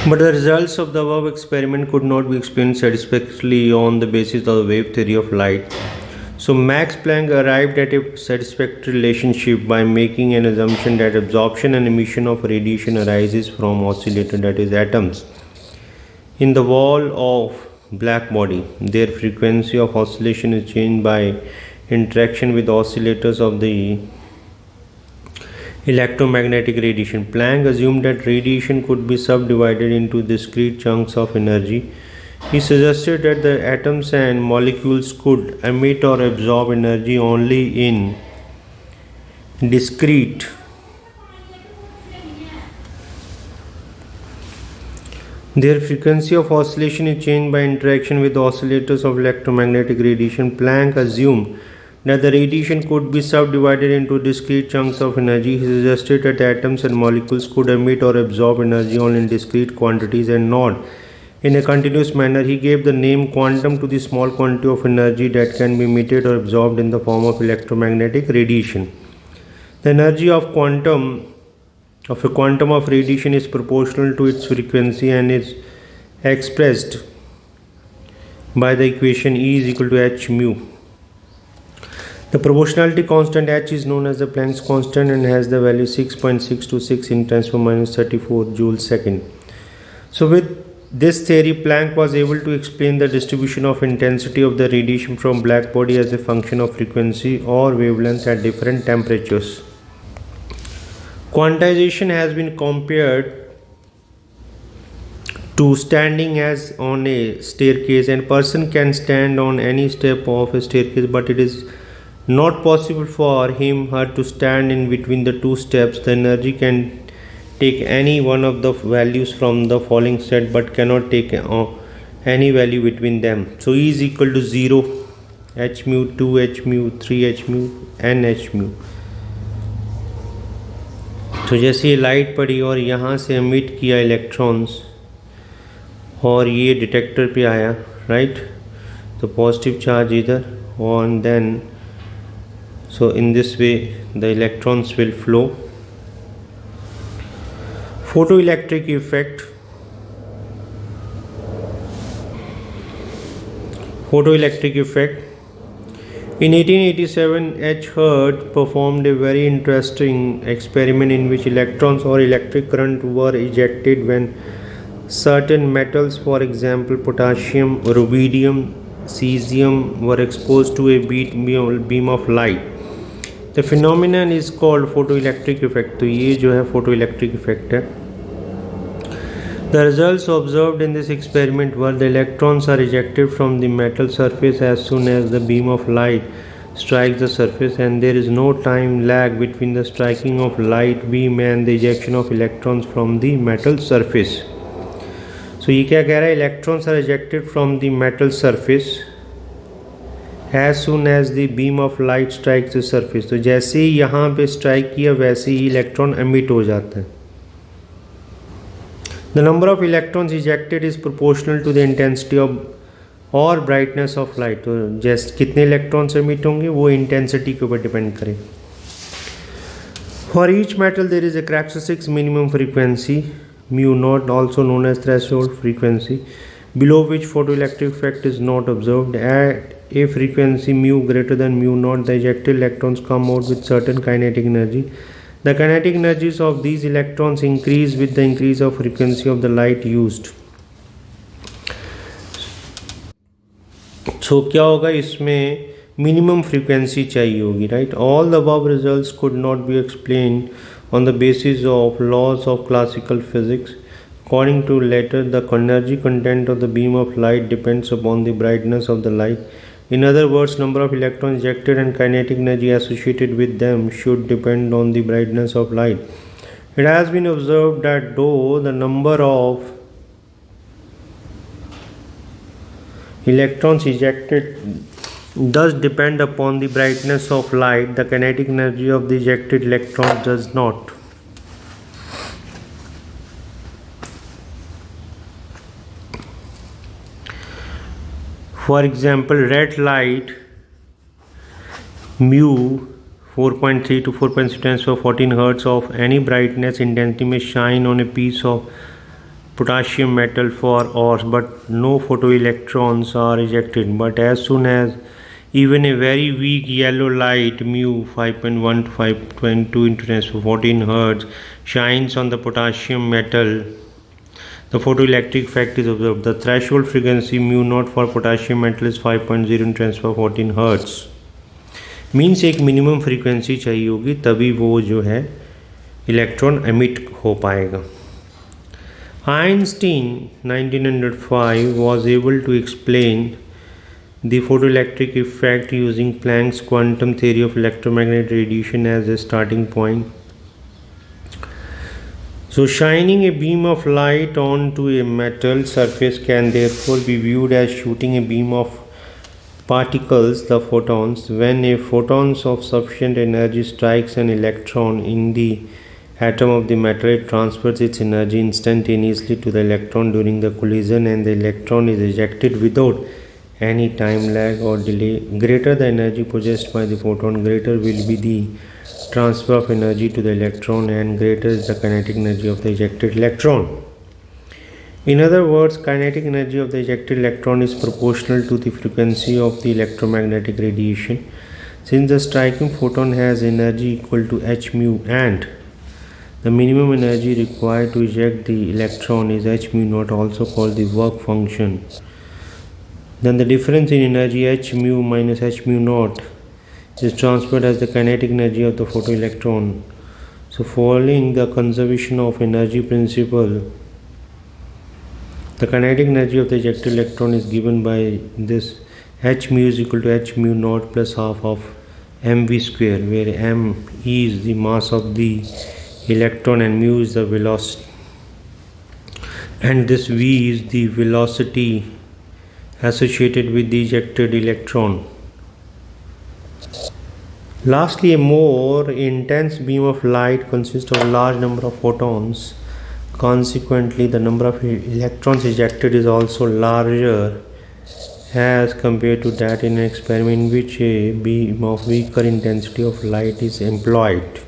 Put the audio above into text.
But the results of the above experiment could not be explained satisfactorily on the basis of the wave theory of light. So Max Planck arrived at a satisfactory relationship by making an assumption that absorption and emission of radiation arises from oscillator, that is atoms, in the wall of black body. Their frequency of oscillation is changed by interaction with oscillators of the electromagnetic radiation. Planck assumed that radiation could be subdivided into discrete chunks of energy. He suggested that the atoms and molecules could emit or absorb energy only in discrete Their frequency of oscillation is changed by interaction with oscillators of electromagnetic radiation. Planck assumed that the radiation could be subdivided into discrete chunks of energy. He suggested that atoms and molecules could emit or absorb energy only in discrete quantities and not in a continuous manner. He gave the name quantum to the small quantity of energy that can be emitted or absorbed in the form of electromagnetic radiation. The energy of a quantum of radiation is proportional to its frequency and is expressed by the equation E is equal to h mu. The proportionality constant h is known as the Planck's constant and has the value 6.626 in 10⁻34 joules second. So with this theory, Planck was able to explain the distribution of intensity of the radiation from black body as a function of frequency or wavelength at different temperatures. Quantization has been compared to standing as on a staircase, and person can stand on any step of a staircase, but it is not possible for her to stand in between the two steps. The energy can take any one of the values from the falling set but cannot take any value between them. So E is equal to 0, h mu, 2 h mu, 3 h mu, n h mu. तो जैसे ये light पड़ी और यहाँ से emit किया electrons और ये डिटेक्टर पे आया, राइट, तो पॉजिटिव चार्ज इधर और then so in this way the electrons will flow. Photoelectric effect. In 1887, H. Hurt performed a very interesting experiment in which electrons or electric current were ejected when certain metals, for example potassium, rubidium, cesium, were exposed to a beam of light. The phenomenon is called photoelectric effect. तो ये जो है photoelectric effect है. The results observed in this experiment were the electrons are ejected from the metal surface as soon as the beam of light strikes the surface, and there is no time lag between the striking of light beam and the ejection of electrons from the metal surface. So ये क्या कह रहा है? Electrons are ejected from the metal surface as soon as the beam of light strikes the surface. तो जैसे ही यहाँ पे strike किया वैसे ही इलेक्ट्रॉन एमिट हो जाता है. The number of electrons ejected is proportional to the intensity of or brightness of light. तो जैसे कितने इलेक्ट्रॉन्स एमिट होंगे वो इंटेंसिटी के ऊपर डिपेंड करे. For each metal there is a characteristic minimum frequency mu naught, also known as threshold frequency, below which photoelectric effect is not observed. At a frequency mu greater than mu naught, the ejected electrons come out with certain kinetic energy. The kinetic energies of these electrons increase with the increase of frequency of the light used. So क्या होगा? इसमें minimum frequency चाहिए होगी, right? All the above results could not be explained on the basis of laws of classical physics. According to latter, the energy content of the beam of light depends upon the brightness of the light. In other words, number of electrons ejected and kinetic energy associated with them should depend on the brightness of light. It has been observed that though the number of electrons ejected does depend upon the brightness of light, the kinetic energy of the ejected electron does not. For example, red light mu 4.3 to 4.6 times for 14 Hz of any brightness intensity may shine on a piece of potassium metal for hours, but no photoelectrons are ejected. But as soon as even a very weak yellow light mu 5.1 to 5.2 into 10 to 14 Hz shines on the potassium metal, the photoelectric effect is observed. The threshold frequency mu naught for potassium metal is 5.0 into 10 to 14 Hz. Means एक minimum frequency चाहिए होगी तभी वो जो है electron emit हो पाएगा. Einstein 1905 was able to explain the photoelectric effect using Planck's quantum theory of electromagnetic radiation as a starting point. So shining a beam of light onto a metal surface can therefore be viewed as shooting a beam of particles, the photons. When a photon of sufficient energy strikes an electron in the atom of the metal, it transfers its energy instantaneously to the electron during the collision, and the electron is ejected without any time lag or delay. Greater the energy possessed by the photon, greater will be the transfer of energy to the electron, and greater is the kinetic energy of the ejected electron. In other words, kinetic energy of the ejected electron is proportional to the frequency of the electromagnetic radiation. Since the striking photon has energy equal to h mu and the minimum energy required to eject the electron is h mu naught, also called the work function, then the difference in energy h mu minus h mu naught is transferred as the kinetic energy of the photoelectron. So following the conservation of energy principle, the kinetic energy of the ejected electron is given by this: h mu is equal to h mu naught plus half of mv square, where m is the mass of the electron and mu is the velocity, and this v is the velocity associated with the ejected electron. Lastly, a more intense beam of light consists of a large number of photons. Consequently, the number of electrons ejected is also larger as compared to that in an experiment in which a beam of weaker intensity of light is employed.